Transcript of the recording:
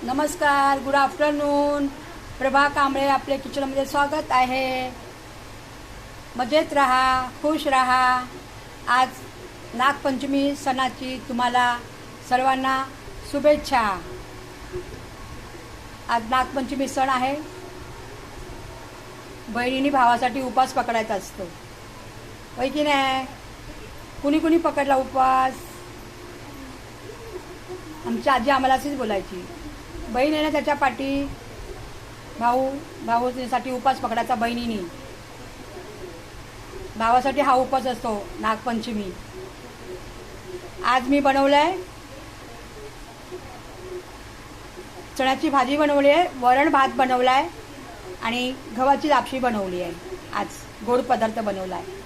नमस्कार, good afternoon. प्रभा कांबळे आपल्या किचनमध्ये स्वागत आहे. मजेत राहा, खुश राहा. आज नागपंचमी सणाची तुम्हाला सर्वांना शुभेच्छा. आज नागपंचमी सण आहे. बहिणीने भावासाठी उपवास पकडायचा असतो, होय की नाही? कुणी कुणी पकडला उपवास? आमची आजी आम्हाला अशीच बोलायची, बहीण आहे ना त्याच्या पाठी, भाऊसाठी उपवास पकडायचा बहिणीने. भावासाठी हा उपवास असतो नागपंचमी. आज मी बनवलंय चण्याची भाजी बनवली आहे, वरण भात बनवलाय आणि गव्हाची लापशी बनवली आहे. आज गोड पदार्थ बनवला आहे.